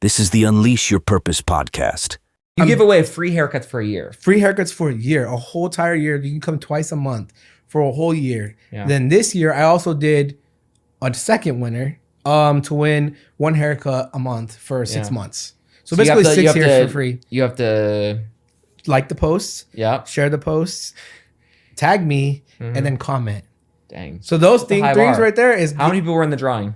This is the Unleash Your Purpose podcast. You give away free haircuts for a year. Free haircuts for a year, a whole entire year. You can come twice a month for a whole year. Yeah. Then this year, I also did a second winner to win one haircut a month for 6 months. So basically 6 years for free. You have to like the posts, share the posts, tag me, and then comment. Dang. So those things right there is... How many people were in the drawing?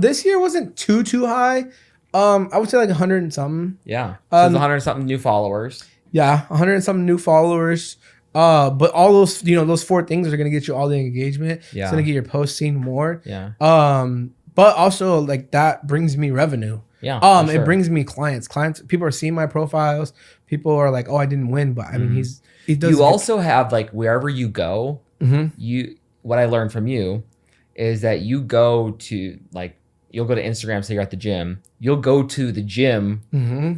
This year wasn't too high. I would say like 100 and something. Yeah. So there's 100 and something new followers. Yeah, 100 and something new followers. But all those, those 4 things are gonna get you all the engagement. Yeah. It's gonna get your post seen more. Yeah. But also like that brings me revenue. Yeah. Sure. It brings me clients. People are seeing my profiles. People are like, oh, I didn't win, but I mean, he does. You also have like wherever you go. What I learned from you is that you go to like. You'll go to Instagram, say you're at the gym. You'll go to the gym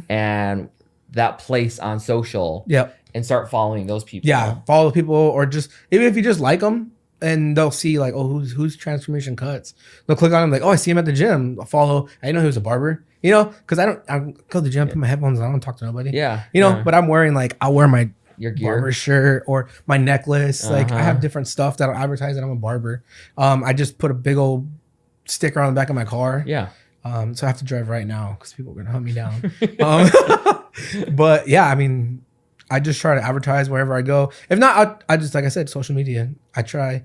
and that place on social and start following those people. Yeah, follow people or just, even if you just like them and they'll see like, oh, who's Transformation Cuts? They'll click on them like, oh, I see him at the gym. I'll follow. I didn't know he was a barber, because I go to the gym, put my headphones on, I don't talk to nobody. Yeah. But I'm wearing like, I'll wear my your gear, barber shirt or my necklace. Like I have different stuff that'll advertise that I'm a barber. I just put a big old sticker on the back of my car. Yeah. So I have to drive right now because people are gonna hunt me down. But yeah, I mean, I just try to advertise wherever I go. If not, I just, like I said, social media. I try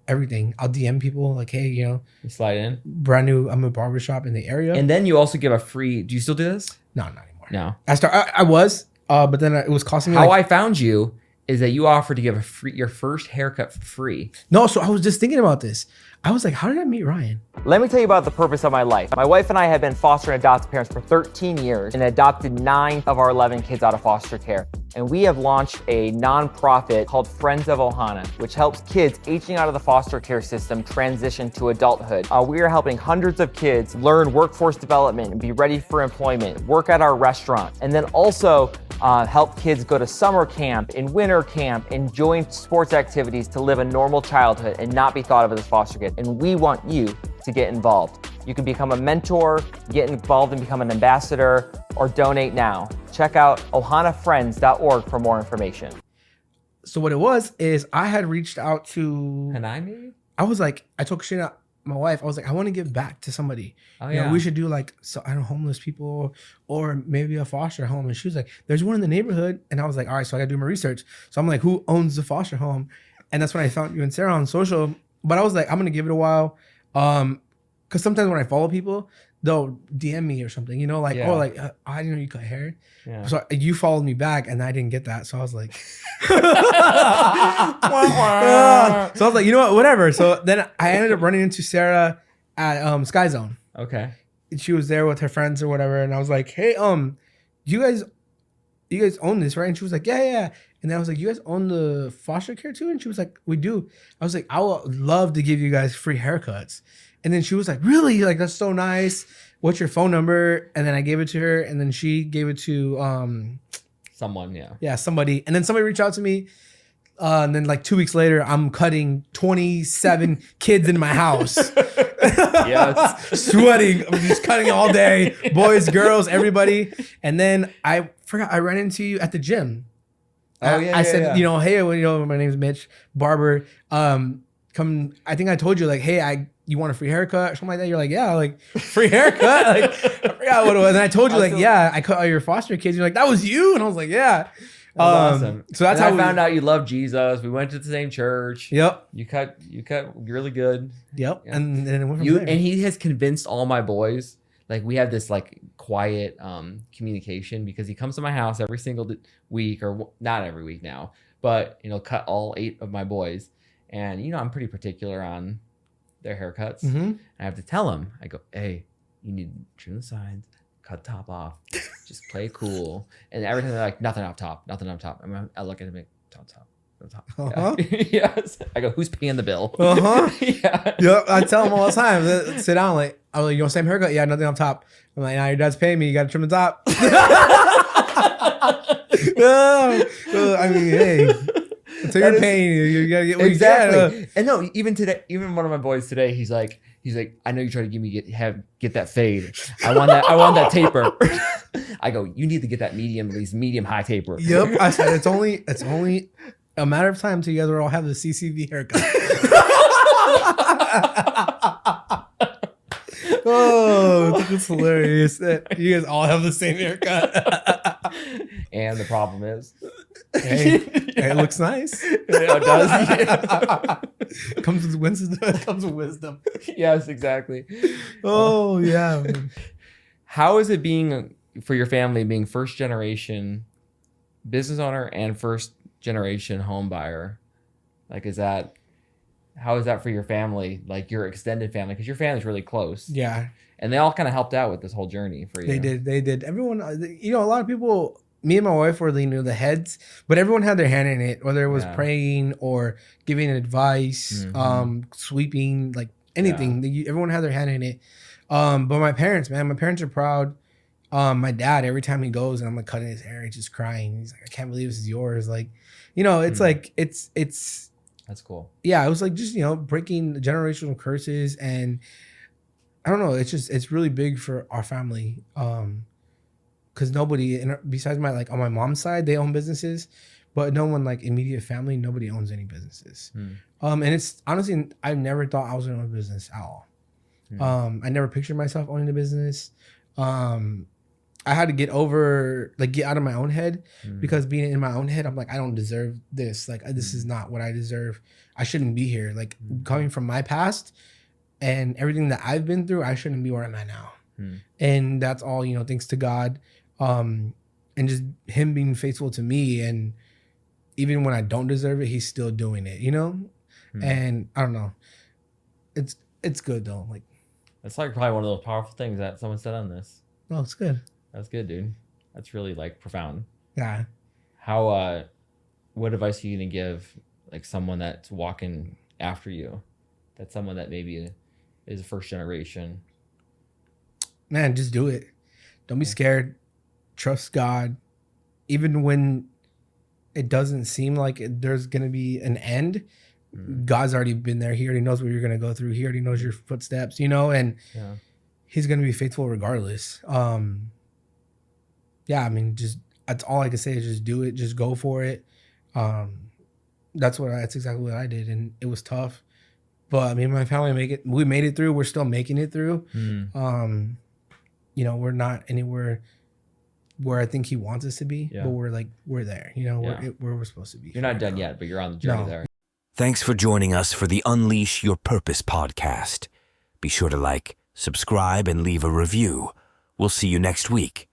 everything. I'll DM people like, hey, you slide in. Brand new. I'm a barbershop in the area. And then you also give a free. Do you still do this? No, not anymore. No. I was, but then it was costing me. How I found you is that you offered to give your first haircut for free. No, so I was just thinking about this. I was like, how did I meet Ryan? Let me tell you about the purpose of my life. My wife and I have been foster and adoptive parents for 13 years and adopted 9 of our 11 kids out of foster care. And we have launched a nonprofit called Friends of Ohana, which helps kids aging out of the foster care system transition to adulthood. We are helping hundreds of kids learn workforce development and be ready for employment, work at our restaurant, and then also help kids go to summer camp and winter camp and join sports activities to live a normal childhood and not be thought of as a foster kid. And we want you to get involved. You can become a mentor, get involved and become an ambassador, or donate now. Check out ohanafriends.org for more information. So what it was is I had reached out to... And I maybe? I was like, I told Christina, my wife, I was like, I want to give back to somebody. Oh, yeah. We should do like, homeless people or maybe a foster home. And she was like, there's one in the neighborhood. And I was like, all right, so I got to do my research. So I'm like, who owns the foster home? And that's when I found you and Sarah on social. But I was like, I'm going to give it a while. Because sometimes when I follow people, they'll DM me or something, oh, I didn't know you cut hair. Yeah. So you followed me back and I didn't get that. So I was like, so I was like, you know what, whatever. So then I ended up running into Sarah at Sky Zone. Okay. And she was there with her friends or whatever. And I was like, hey, you guys own this, right? And she was like, yeah. And then I was like, you guys own the foster care too? And she was like, we do. I was like, I would love to give you guys free haircuts. And then she was like, really? Like, that's so nice. What's your phone number? And then I gave it to her. And then she gave it to someone, yeah. Yeah, somebody. And then somebody reached out to me. And then like 2 weeks later, I'm cutting 27 kids in my house. Yes. Sweating. I'm just cutting all day. Boys, girls, everybody. And then I forgot, I ran into you at the gym. I said, hey, my name's Mitch, Barber. Come, I think I told you like, hey, you want a free haircut or something like that? You're like, yeah, like free haircut. Like, I forgot what it was. And I told you like, yeah, I cut all your foster kids. You're like, that was you? And I was like, yeah. Awesome. So that's how I found out you love Jesus. We went to the same church. Yep. You cut really good. Yep. Yeah. And then it went from there. And he has convinced all my boys. Like we have this like quiet communication because he comes to my house every single week, or not every week now, but cut all 8 of my boys. And I'm pretty particular on their haircuts. Mm-hmm. I have to tell him, I go, hey, you need to trim the sides, cut top off, just play it cool. And every time they're like, nothing up top. I look at him like, top. Uh-huh. Yeah. Yes. I go, who's paying the bill? Uh-huh. Yeah. Yep. I tell him all the time, sit down. Like, I'm like, you want the same haircut? Yeah, nothing on top. I'm like, nah, your dad's paying me. You got to trim the top. I mean, hey. Until you're paying, you gotta get what exactly. you get. And no, even today, even one of my boys today, he's like, I know you try to get that fade. I want that taper. I go, you need to get that at least medium high taper. Yep. I said it's only a matter of time till you guys will all have the CCV haircut. Oh, that's hilarious that you guys all have the same haircut. And the problem is, hey, it looks nice. It does. Yeah. Comes with wisdom. Yes, exactly. Oh yeah. Man. How is it being for your family being first generation business owner and first generation home buyer? Like, how is that for your family, like your extended family? Because your family's really close. Yeah. And they all kind of helped out with this whole journey for you. They did. Everyone, a lot of people, me and my wife were the heads, but everyone had their hand in it, whether it was praying or giving advice, sweeping, like anything. Everyone had their hand in it. But my parents are proud. My dad, every time he goes and I'm like cutting his hair, he's just crying. He's like, I can't believe this is yours. Like, it's like, it's, that's cool. Yeah, it was like just breaking the generational curses, and I don't know. It's really big for our family, because nobody, besides my on my mom's side, they own businesses, but no one like immediate family, nobody owns any businesses. And it's honestly, I never thought I was gonna own a business at all. I never pictured myself owning a business. I had to get out of my own head, because being in my own head, I'm like, I don't deserve this. Like, this is not what I deserve. I shouldn't be here. Like, coming from my past and everything that I've been through, I shouldn't be where I'm at now. And that's all, thanks to God. And just him being faithful to me. And even when I don't deserve it, he's still doing it, And I don't know. It's good though. Like, that's like probably one of those powerful things that someone said on this. No, it's good. That's good, dude. That's really profound. Yeah. How what advice are you gonna give like someone that's walking after you? That's someone that maybe is a first generation. Man, just do it. Don't be scared. Trust God. Even when it doesn't seem like there's gonna be an end, God's already been there. He already knows what you're gonna go through. He already knows your footsteps, and he's going to be faithful regardless. That's all I can say is just do it. Just go for it. That's exactly what I did. And it was tough, but my family we made it through. We're still making it through. We're not anywhere where I think he wants us to be, but we're there, where we're supposed to be. You're not done yet, but you're on the journey there. Thanks for joining us for the Unleash Your Purpose podcast. Be sure to subscribe, and leave a review. We'll see you next week.